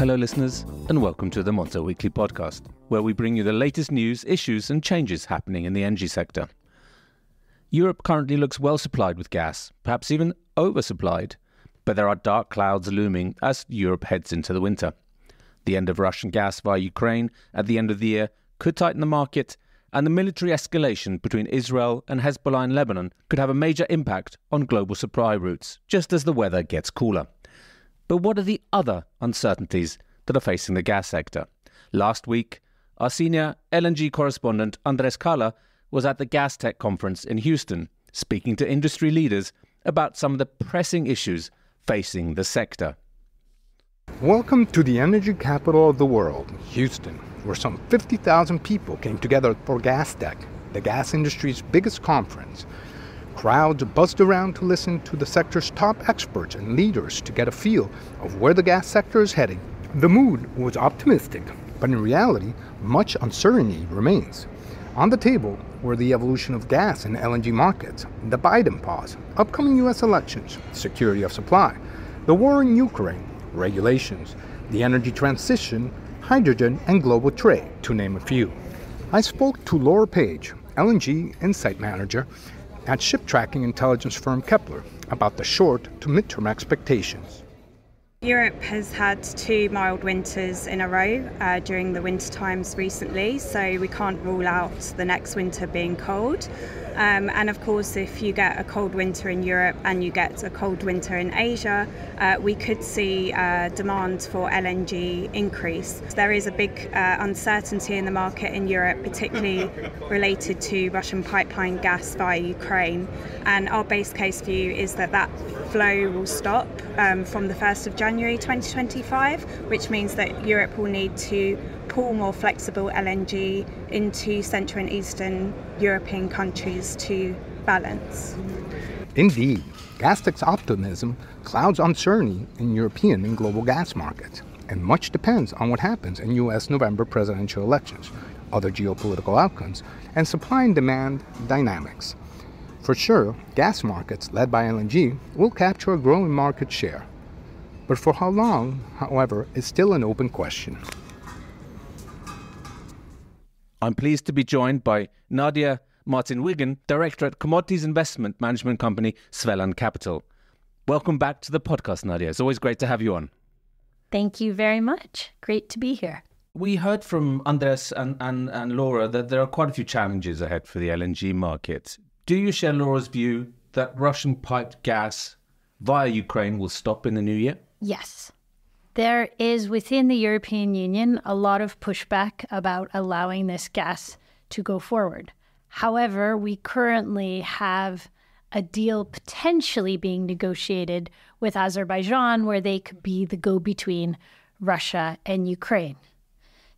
Hello listeners, and welcome to the Montel Weekly Podcast, where we bring you the latest news, issues and changes happening in the energy sector. Europe currently looks well supplied with gas, perhaps even oversupplied, but there are dark clouds looming as Europe heads into the winter. The end of Russian gas via Ukraine at the end of the year could tighten the market, and the military escalation between Israel and Hezbollah in Lebanon could have a major impact on global supply routes, just as the weather gets cooler. But what are the other uncertainties that are facing the gas sector? Last week, our senior LNG correspondent Cala was at the Gas Tech conference in Houston, speaking to industry leaders about some of the pressing issues facing the sector. Welcome to the energy capital of the world, Houston, where some 50,000 people came together for Gas Tech, the gas industry's biggest conference. Crowds buzzed around to listen to the sector's top experts and leaders to get a feel of where the gas sector is heading. The mood was optimistic, but in reality, much uncertainty remains. On the table were the evolution of gas and LNG markets, the Biden pause, upcoming U.S. elections, security of supply, the war in Ukraine, regulations, the energy transition, hydrogen, and global trade, to name a few. I spoke to Laura Page, LNG Insight Manager at ship tracking intelligence firm Kepler, about the short to midterm expectations. Europe has had 2 mild winters in a row during the winter times recently, so we can't rule out the next winter being cold. And of course, if you get a cold winter in Europe and you get a cold winter in Asia, we could see demand for LNG increase. There is a big uncertainty in the market in Europe, particularly related to Russian pipeline gas via Ukraine. And our base case view is that flow will stop from the 1st of January 2025, which means that Europe will need to pull more flexible LNG into Central and Eastern European countries to balance. Indeed, Gas Tech's optimism clouds uncertainty in European and global gas markets, and much depends on what happens in U.S. November presidential elections, other geopolitical outcomes, and supply and demand dynamics. For sure, gas markets led by LNG will capture a growing market share. But for how long, however, is still an open question. I'm pleased to be joined by Nadia Wiggen, Director at Commodities Investment Management Company Svelland Capital. Welcome back to the podcast, Nadia. It's always great to have you on. Thank you very much. Great to be here. We heard from Andres and Laura that there are quite a few challenges ahead for the LNG market. Do you share Laura's view that Russian piped gas via Ukraine will stop in the new year? Yes. There is within the European Union a lot of pushback about allowing this gas to go forward. However, we currently have a deal potentially being negotiated with Azerbaijan where they could be the go-between Russia and Ukraine.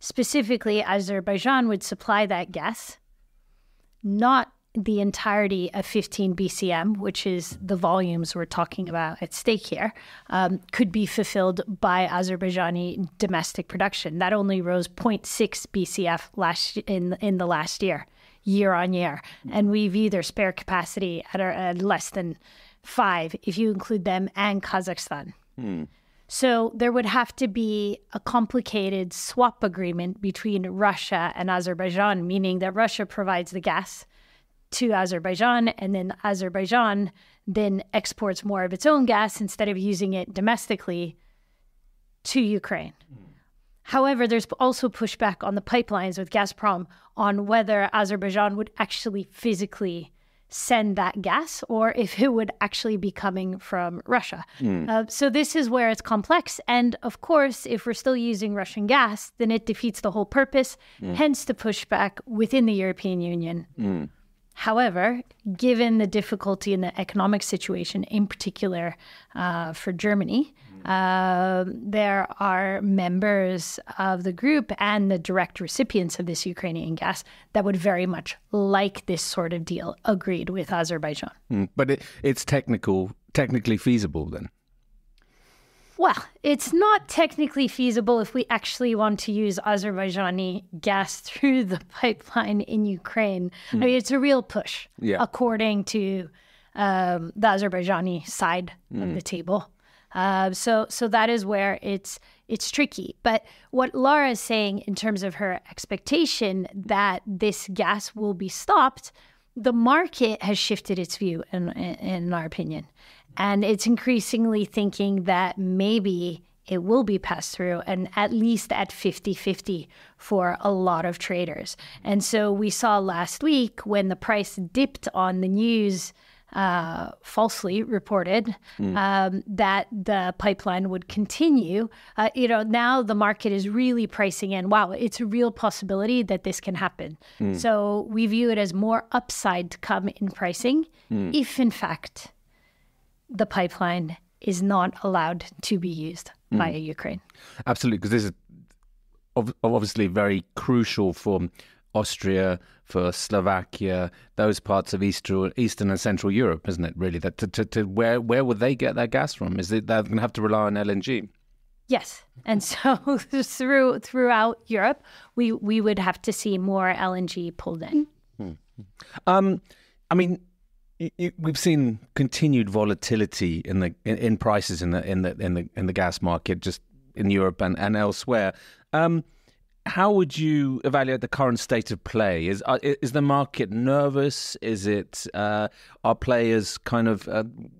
Specifically, Azerbaijan would supply that gas, not the entirety of 15 BCM, which is the volumes we're talking about at stake here, could be fulfilled by Azerbaijani domestic production. That only rose 0.6 BCF in the last year on year. And we've either spare capacity at less than 5 if you include them and Kazakhstan. So there would have to be a complicated swap agreement between Russia and Azerbaijan, meaning that Russia provides the gas to Azerbaijan, and then Azerbaijan then exports more of its own gas instead of using it domestically to Ukraine. However, there's also pushback on the pipelines with Gazprom on whether Azerbaijan would actually physically send that gas or if it would actually be coming from Russia. So this is where it's complex. And of course, if we're still using Russian gas, then it defeats the whole purpose, hence the pushback within the European Union. However, given the difficulty in the economic situation, in particular for Germany, there are members of the group and the direct recipients of this Ukrainian gas that would very much like this sort of deal agreed with Azerbaijan. But it's technically feasible then? Well, it's not technically feasible if we actually want to use Azerbaijani gas through the pipeline in Ukraine. I mean, it's a real push, according to the Azerbaijani side of the table. So that is where it's tricky. But what Laura is saying in terms of her expectation that this gas will be stopped, the market has shifted its view, in our opinion. And it's increasingly thinking that maybe it will be passed through, and at least at 50-50 for a lot of traders. And so we saw last week when the price dipped on the news, falsely reported that the pipeline would continue. Now the market is really pricing in, wow, it's a real possibility that this can happen. So we view it as more upside to come in pricing if, in fact, the pipeline is not allowed to be used by Ukraine. Absolutely, because this is obviously very crucial for Austria, for Slovakia, those parts of Eastern and Central Europe, isn't it? Really, that to where would they get their gas from? Is it they're going to have to rely on LNG? Yes, and so throughout Europe, we would have to see more LNG pulled in. I mean, we've seen continued volatility in prices in the gas market, just in Europe and elsewhere. How would you evaluate the current state of play? Is the market nervous? Is it are players kind of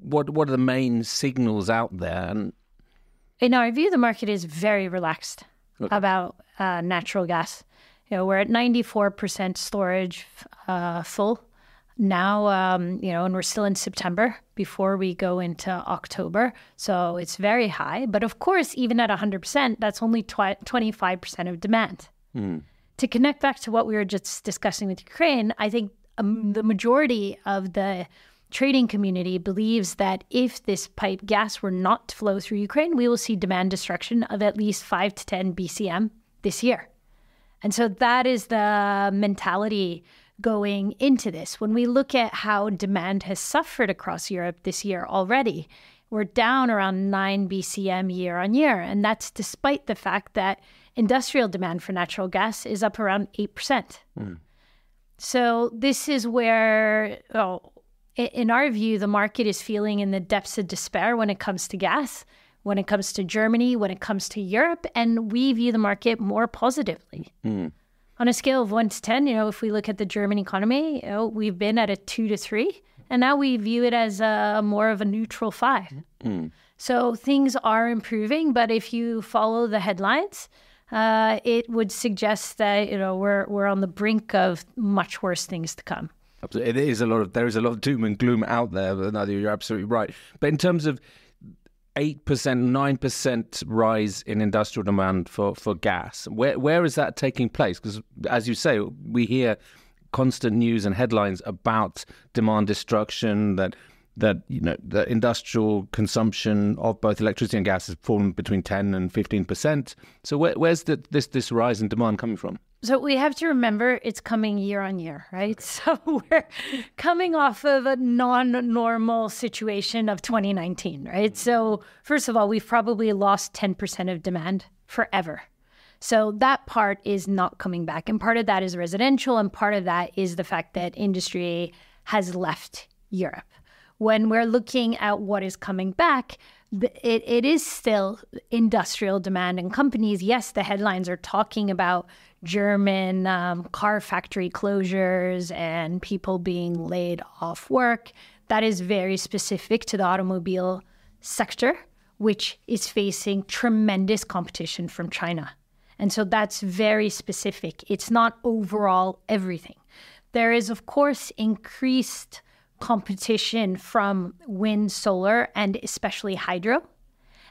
what are the main signals out there? And in our view, the market is very relaxed about natural gas. We're at 94% storage full now, and we're still in September before we go into October. So it's very high. But of course, even at 100%, that's only 25% of demand. To connect back to what we were just discussing with Ukraine, I think the majority of the trading community believes that if this pipe gas were not to flow through Ukraine, we will see demand destruction of at least 5 to 10 BCM this year. And so that is the mentality going into this. When we look at how demand has suffered across Europe this year already, we're down around 9 BCM year on year. And that's despite the fact that industrial demand for natural gas is up around 8%. So this is where, in our view, the market is feeling in the depths of despair when it comes to gas, when it comes to Germany, when it comes to Europe. And we view the market more positively. On a scale of 1 to 10, if we look at the German economy, we've been at a 2 to 3, and now we view it as more of a neutral 5. So things are improving, but if you follow the headlines, it would suggest that we're on the brink of much worse things to come. There is a lot of doom and gloom out there. Nadia, you're absolutely right. But in terms of 8%, 9% rise in industrial demand for gas. Where is that taking place? Because, as you say, we hear constant news and headlines about demand destruction, that the industrial consumption of both electricity and gas has fallen between 10 and 15%. So where's this rise in demand coming from? So we have to remember it's coming year on year, right? So we're coming off of a non-normal situation of 2019, right? So first of all, we've probably lost 10% of demand forever. So that part is not coming back. And part of that is residential, and part of that is the fact that industry has left Europe. When we're looking at what is coming back, it is still industrial demand, and companies, yes, the headlines are talking about German car factory closures and people being laid off work. That is very specific to the automobile sector, which is facing tremendous competition from China. And so that's very specific. It's not overall everything. There is, of course, increased competition from wind, solar, and especially hydro.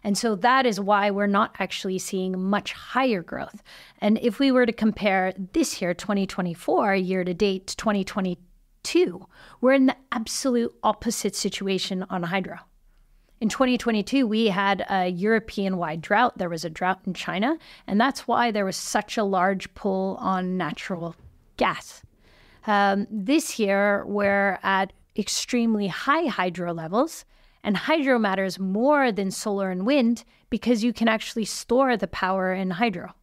And so that is why we're not actually seeing much higher growth. And if we were to compare this year, 2024, year to date, to 2022, we're in the absolute opposite situation on hydro. In 2022, we had a European-wide drought. There was a drought in China, and that's why there was such a large pull on natural gas. This year, we're at extremely high hydro levels, and hydro matters more than solar and wind because you can actually store the power in hydro.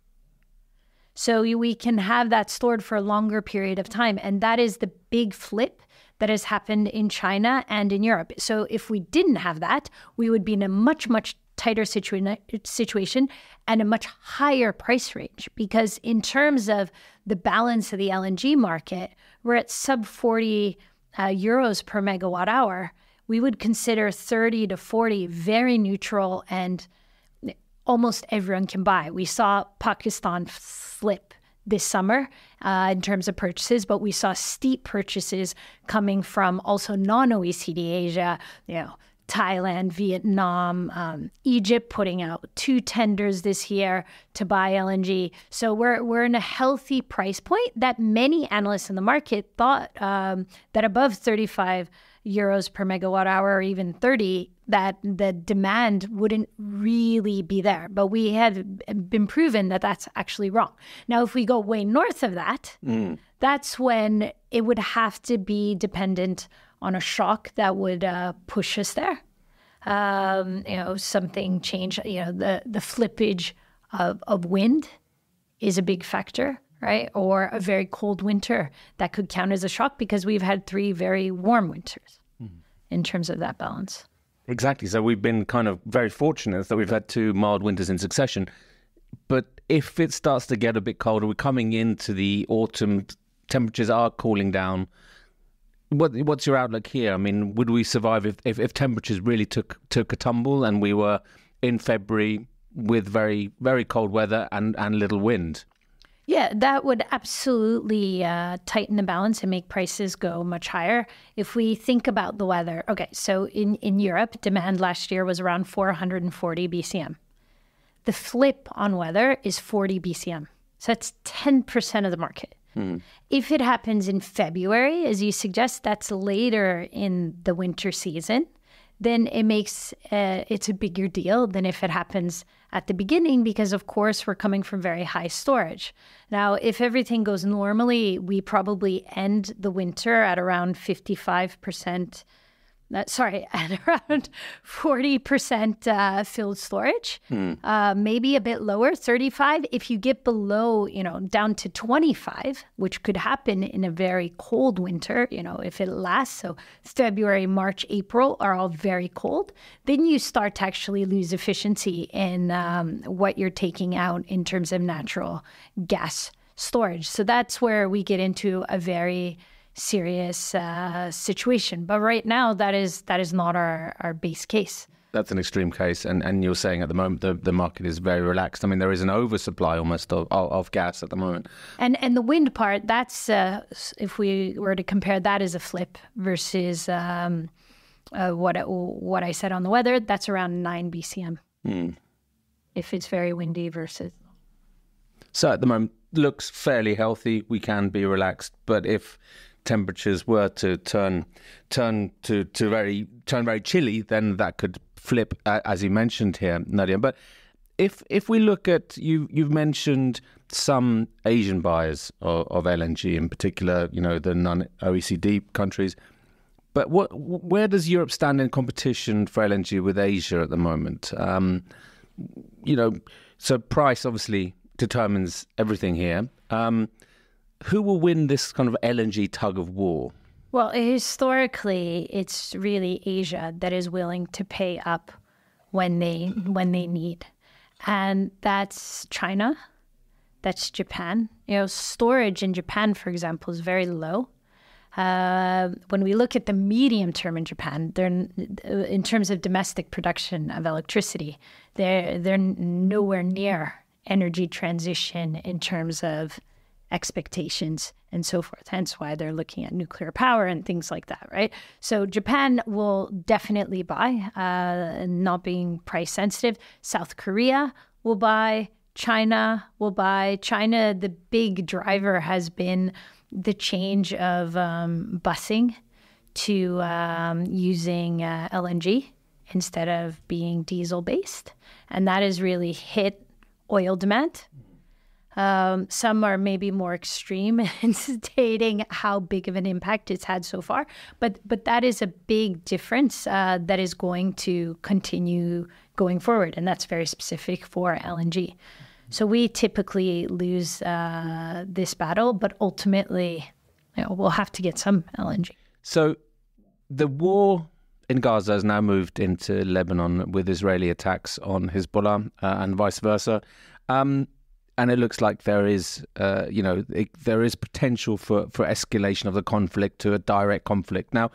So we can have that stored for a longer period of time, and that is the big flip that has happened in China and in Europe. So if we didn't have that, we would be in a much, much tighter situation and a much higher price range, because in terms of the balance of the LNG market, we're at sub 40 euros per megawatt hour. We would consider 30 to 40 very neutral and almost everyone can buy. We saw Pakistan flip this summer in terms of purchases, but we saw steep purchases coming from also non-OECD Asia, Thailand, Vietnam, Egypt putting out 2 tenders this year to buy LNG. So we're in a healthy price point that many analysts in the market thought that above 35 euros per megawatt hour or even 30, that the demand wouldn't really be there. But we have been proven that that's actually wrong. Now, if we go way north of that, that's when it would have to be dependent on a shock that would push us there. Something change, the flippage of wind is a big factor, right? Or a very cold winter that could count as a shock, because we've had 3 very warm winters in terms of that balance. Exactly. So we've been kind of very fortunate that we've had 2 mild winters in succession. But if it starts to get a bit colder, we're coming into the autumn, temperatures are cooling down. What's your outlook here? I mean, would we survive if temperatures really took a tumble and we were in February with very, very cold weather and little wind? Yeah, that would absolutely tighten the balance and make prices go much higher. If we think about the weather, okay, so in Europe, demand last year was around 440 BCM. The flip on weather is 40 BCM. So that's 10% of the market. If it happens in February, as you suggest, that's later in the winter season, then it makes it's a bigger deal than if it happens at the beginning, because of course we're coming from very high storage. Now, if everything goes normally, we probably end the winter at around 55%. At around 40% filled storage, maybe a bit lower, 35. If you get below, down to 25, which could happen in a very cold winter, if it lasts, so February, March, April are all very cold, then you start to actually lose efficiency in what you're taking out in terms of natural gas storage. So that's where we get into a very serious situation. But right now, that is not our base case. That's an extreme case. And you're saying at the moment the market is very relaxed. I mean, there is an oversupply almost of gas at the moment. And the wind part, that's, if we were to compare that as a flip versus what I said on the weather, that's around 9 BCM. If it's very windy versus... So at the moment, looks fairly healthy. We can be relaxed. But if temperatures were to turn very chilly, then that could flip, as you mentioned here, Nadia. But if we look at you've mentioned some Asian buyers of LNG, in particular, the non-OECD countries. But where does Europe stand in competition for LNG with Asia at the moment? So price obviously determines everything here. Who will win this kind of LNG tug of war? Well, historically, it's really Asia that is willing to pay up when they need. And that's China, that's Japan. Storage in Japan, for example, is very low. When we look at the medium term in Japan, they're in terms of domestic production of electricity, they're nowhere near energy transition in terms of expectations and so forth. Hence why they're looking at nuclear power and things like that, right? So Japan will definitely buy, not being price sensitive. South Korea will buy. China will buy. China, the big driver has been the change of busing to using LNG instead of being diesel-based. And that has really hit oil demand. Some are maybe more extreme in stating how big of an impact it's had so far. But that is a big difference that is going to continue going forward. And that's very specific for LNG. So we typically lose this battle, but ultimately we'll have to get some LNG. So the war in Gaza has now moved into Lebanon with Israeli attacks on Hezbollah and vice versa. And it looks like there is, there is potential for escalation of the conflict to a direct conflict. Now,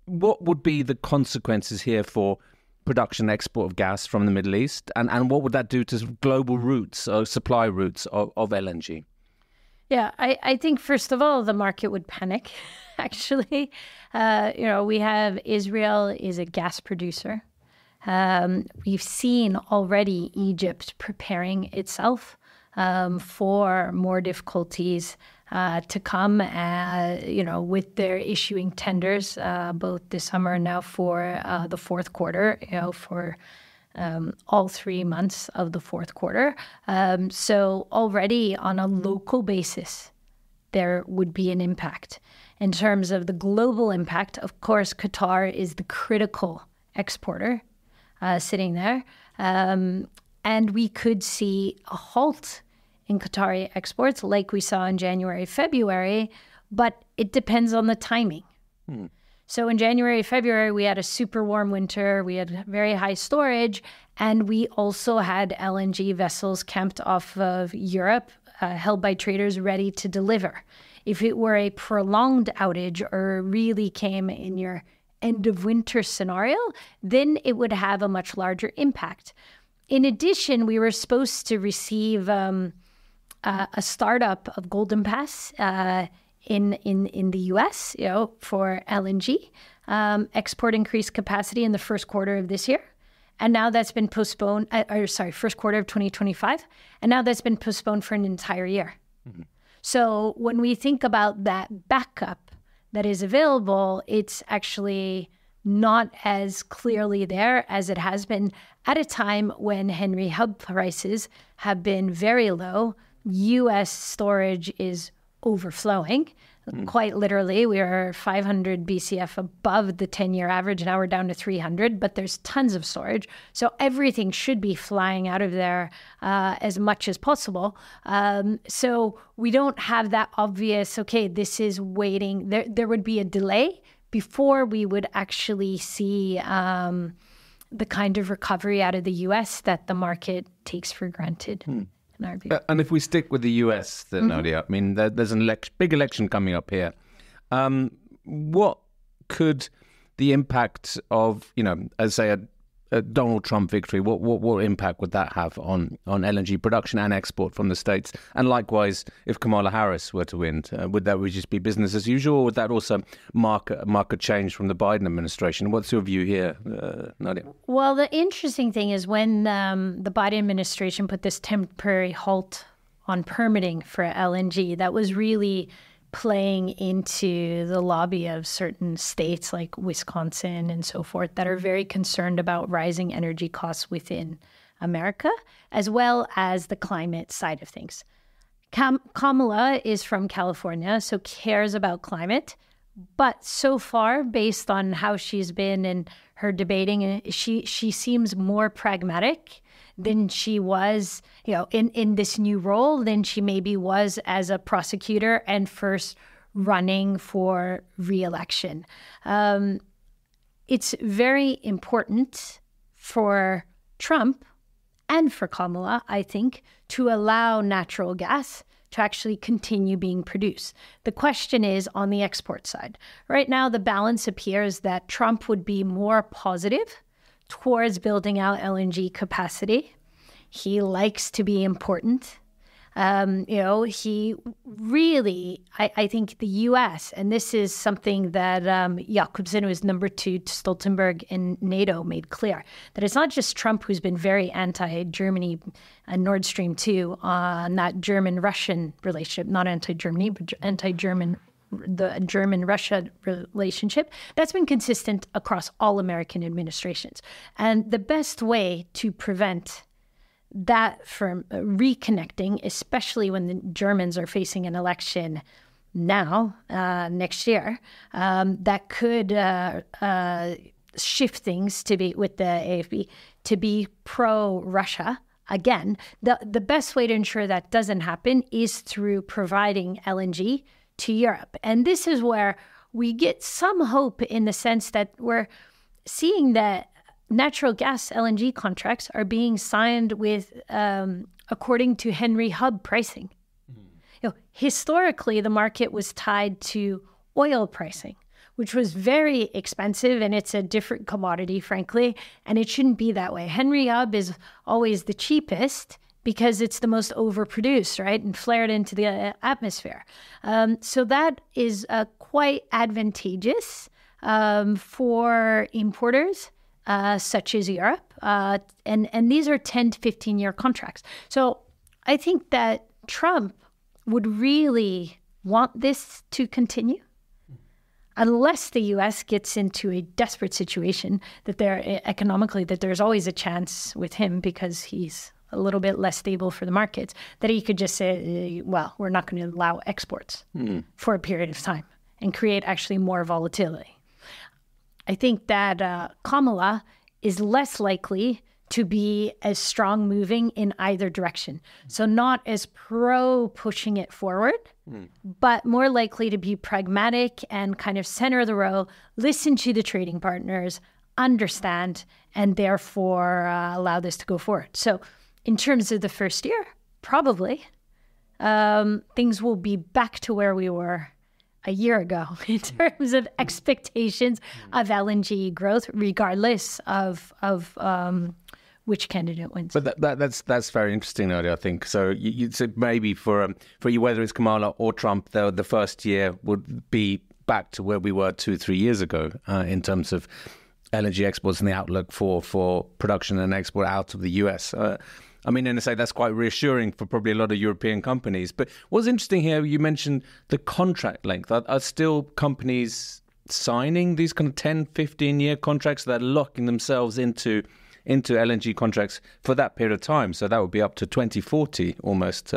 what would be the consequences here for production export of gas from the Middle East? And what would that do to global routes or supply routes of LNG? Yeah, I think, first of all, the market would panic, actually. We have Israel is a gas producer. We've seen already Egypt preparing itself for more difficulties to come, with their issuing tenders both this summer and now for the fourth quarter, for all 3 months of the fourth quarter. So already on a local basis, there would be an impact. In terms of the global impact, of course, Qatar is the critical exporter sitting there. And we could see a halt in Qatari exports like we saw in January, February, but it depends on the timing. So in January, February, we had a super warm winter, we had very high storage, and we also had LNG vessels camped off of Europe, held by traders ready to deliver. If it were a prolonged outage or really came in your end of winter scenario, then it would have a much larger impact. In addition, we were supposed to receive a startup of Golden Pass in the U.S., for LNG, export increased capacity in the first quarter of this year. And now that's been postponed, first quarter of 2025. And now that's been postponed for an entire year. Mm-hmm. So when we think about that backup that is available, it's actually not as clearly there as it has been at a time when Henry Hub prices have been very low. U.S. storage is overflowing. Quite literally, we are 500 BCF above the 10-year average. Now we're down to 300, but there's tons of storage. So everything should be flying out of there as much as possible. So we don't have that obvious, okay, this is waiting. There would be a delay before we would actually see the kind of recovery out of the U.S. that the market takes for granted. In our view. And if we stick with the US, then, Nadia, I mean, there's an big election coming up here. What could the impact of, as say a Donald Trump victory, what impact would that have on LNG production and export from the States? And likewise, if Kamala Harris were to win, would just be business as usual, or would that also mark a change from the Biden administration? What's your view here, Nadia? Well, the interesting thing is when the Biden administration put this temporary halt on permitting for LNG, that was really playing into the lobby of certain states like Wisconsin and so forth that are very concerned about rising energy costs within America, as well as the climate side of things. Kamala is from California, so cares about climate. But so far, based on how she's been in her debating, she seems more pragmatic than she was, in this new role than she maybe was as a prosecutor and first running for re-election. It's very important for Trump and for Kamala, I think, to allow natural gas to actually continue being produced. The question is on the export side. Right now, the balance appears that Trump would be more positive towards building out LNG capacity. He likes to be important. He really, I think the U.S., and this is something that Jakobsen, who is number 2 to Stoltenberg in NATO, made clear, that it's not just Trump who's been very anti-Germany and Nord Stream 2 on that German-Russian relationship, not anti-Germany, but anti-German, the German-Russia relationship. That's been consistent across all American administrations. And the best way to prevent that from reconnecting, especially when the Germans are facing an election now, next year, that could shift things to be with the AFB to be pro-Russia. Again, the best way to ensure that doesn't happen is through providing LNG to Europe. And this is where we get some hope in the sense that we're seeing that natural gas LNG contracts are being signed with according to Henry Hub pricing. Historically, the market was tied to oil pricing, which was very expensive, and it's a different commodity, frankly, and it shouldn't be that way. Henry Hub is always the cheapest because it's the most overproduced, right, and flared into the atmosphere. So that is quite advantageous for importers such as Europe, and these are 10 to 15-year contracts. So I think that Trump would really want this to continue unless the U.S. gets into a desperate situation that economically, that there's always a chance with him because he's a little bit less stable for the markets, that he could just say, well, we're not going to allow exports for a period of time and create actually more volatility. I think that Kamala is less likely to be as strong moving in either direction. So not as pro pushing it forward, but more likely to be pragmatic and kind of center of the row, listen to the trading partners, understand, and therefore allow this to go forward. So in terms of the first year, probably things will be back to where we were a year ago in terms of expectations of LNG growth, regardless of which candidate wins. But that's very interesting, Nadia, I think. So you said maybe for you, whether it's Kamala or Trump, the first year would be back to where we were 2-3 years ago in terms of LNG exports and the outlook for production and export out of the US. I mean, and I say that's quite reassuring for probably a lot of European companies. But what's interesting here, you mentioned the contract length. Are still companies signing these kind of 10, 15-year contracts that are locking themselves into LNG contracts for that period of time? So that would be up to 2040 almost.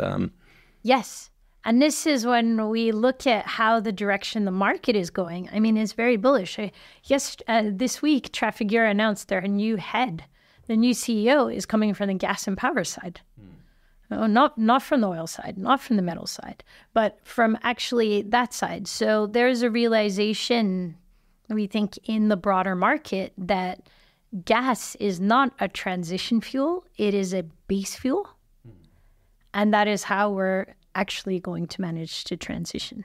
Yes. And this is when we look at how the direction the market is going. I mean, it's very bullish. This week, Trafigura announced their new head. The new CEO is coming from the gas and power side. Not from the oil side, not from the metal side, but from actually that side. So there's a realization, we think, in the broader market that gas is not a transition fuel, it is a base fuel. And that is how we're actually going to manage to transition.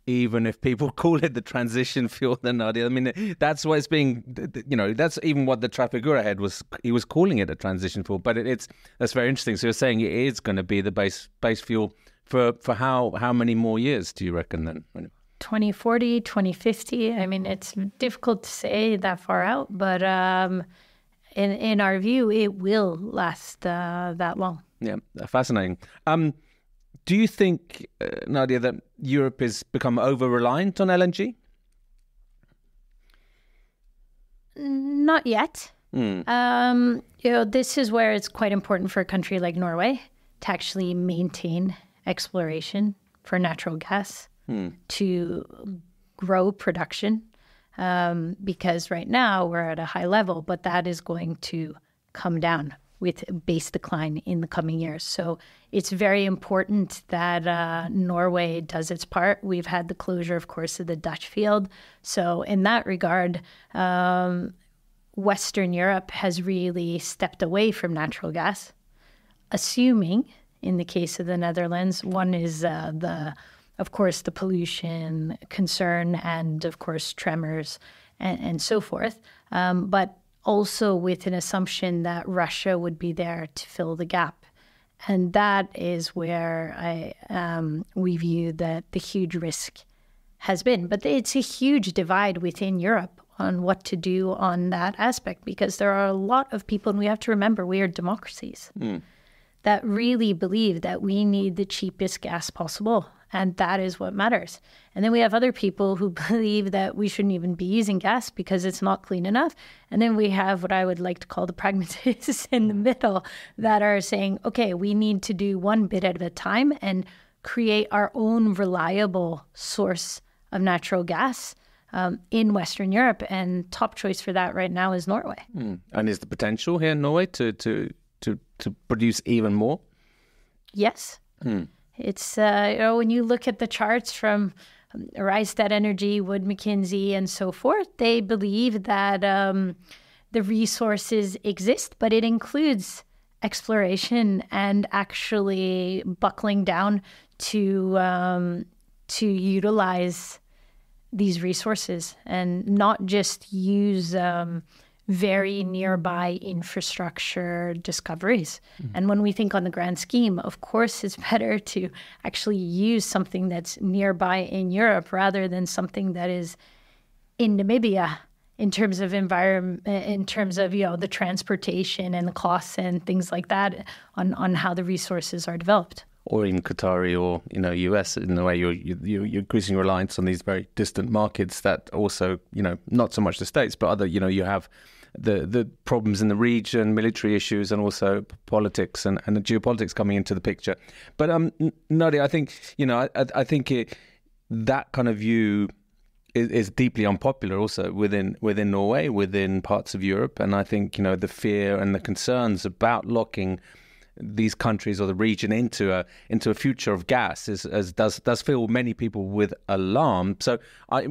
Even if people call it the transition fuel, then Nadia, I mean, that's what it's being, that's even what the Trafigura head he was calling it a transition fuel. But that's very interesting. So you're saying it is going to be the base fuel for how many more years do you reckon then? 2040, 2050. I mean, it's difficult to say that far out, but in our view, it will last that long. Yeah, fascinating. Do you think, Nadia, that Europe has become over-reliant on LNG? Not yet. This is where it's quite important for a country like Norway to actually maintain exploration for natural gas, to grow production, because right now we're at a high level, but that is going to come down with base decline in the coming years. So it's very important that Norway does its part. We've had the closure, of course, of the Dutch field. So in that regard, Western Europe has really stepped away from natural gas, assuming, in the case of the Netherlands, one is of course, the pollution concern and, of course, tremors and so forth. But also with an assumption that Russia would be there to fill the gap. And that is where we view that the huge risk has been. But it's a huge divide within Europe on what to do on that aspect, because there are a lot of people, and we have to remember we are democracies, that really believe that we need the cheapest gas possible. And that is what matters. And then we have other people who believe that we shouldn't even be using gas because it's not clean enough. And then we have what I would like to call the pragmatists in the middle that are saying, okay, we need to do one bit at a time and create our own reliable source of natural gas in Western Europe. And top choice for that right now is Norway. And is the potential here in Norway to produce even more? Yes. It's, when you look at the charts from Rystad Energy, Wood Mackenzie, and so forth, they believe that the resources exist, but it includes exploration and actually buckling down to utilize these resources and not just use very nearby infrastructure discoveries. And when we think on the grand scheme, of course, it's better to actually use something that's nearby in Europe rather than something that is in Namibia in terms of environment, in terms of, the transportation and the costs and things like that on how the resources are developed. Or even Qatari or, US, in the way you're increasing reliance on these very distant markets that also, not so much the States, but other, you have the problems in the region, military issues, and also politics and the geopolitics coming into the picture. But Nadia, I think, I think that kind of view is deeply unpopular also within Norway, within parts of Europe. And I think, the fear and the concerns about locking these countries or the region into a future of gas does fill many people with alarm. So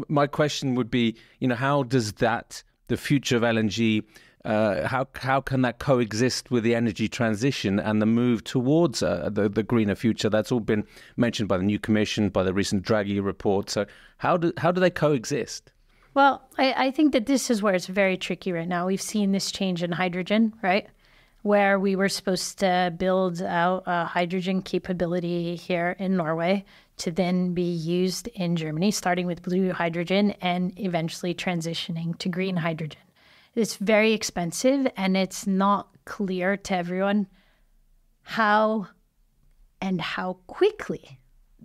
my question would be, how does the future of LNG, how can that coexist with the energy transition and the move towards the greener future? That's all been mentioned by the new commission, by the recent Draghi report. So how do they coexist? Well, I think that this is where it's very tricky right now. We've seen this change in hydrogen, right? Where we were supposed to build out a hydrogen capability here in Norway to then be used in Germany, starting with blue hydrogen and eventually transitioning to green hydrogen. It's very expensive, and it's not clear to everyone how quickly.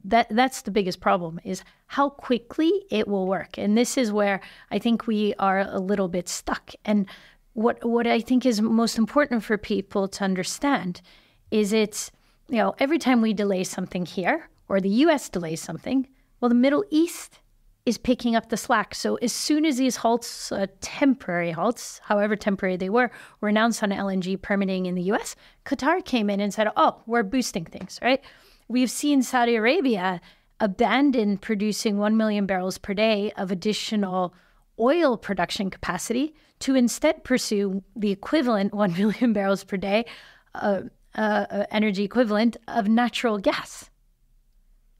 That's the biggest problem, is how quickly it will work. And this is where I think we are a little bit stuck. And what I think is most important for people to understand is it's, every time we delay something here or the US delays something, well, the Middle East is picking up the slack. So as soon as these halts, temporary halts, however temporary they were announced on LNG permitting in the US, Qatar came in and said, we're boosting things, right? We've seen Saudi Arabia abandon producing 1 million barrels per day of additional oil production capacity to instead pursue the equivalent 1 million barrels per day energy equivalent of natural gas,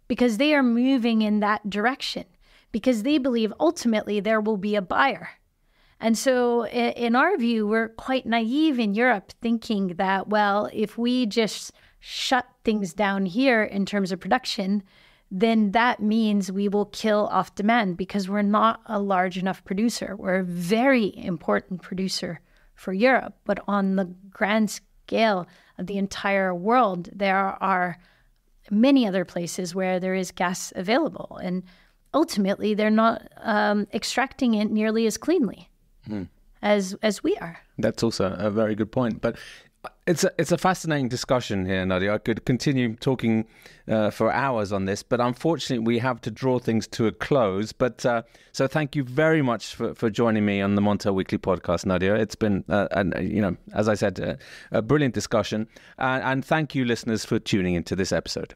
because they are moving in that direction, because they believe ultimately there will be a buyer. And so in our view, we're quite naive in Europe, thinking that, well, if we just shut things down here in terms of production, then that means we will kill off demand, because we're not a large enough producer. We're a very important producer for Europe, but on the grand scale of the entire world, there are many other places where there is gas available, and ultimately they're not extracting it nearly as cleanly as we are. That's also a very good point. But it's a fascinating discussion here, Nadia. I could continue talking for hours on this, but unfortunately we have to draw things to a close. But so thank you very much for joining me on the Montel Weekly Podcast, Nadia. It's been, as I said, a brilliant discussion. And thank you, listeners, for tuning into this episode.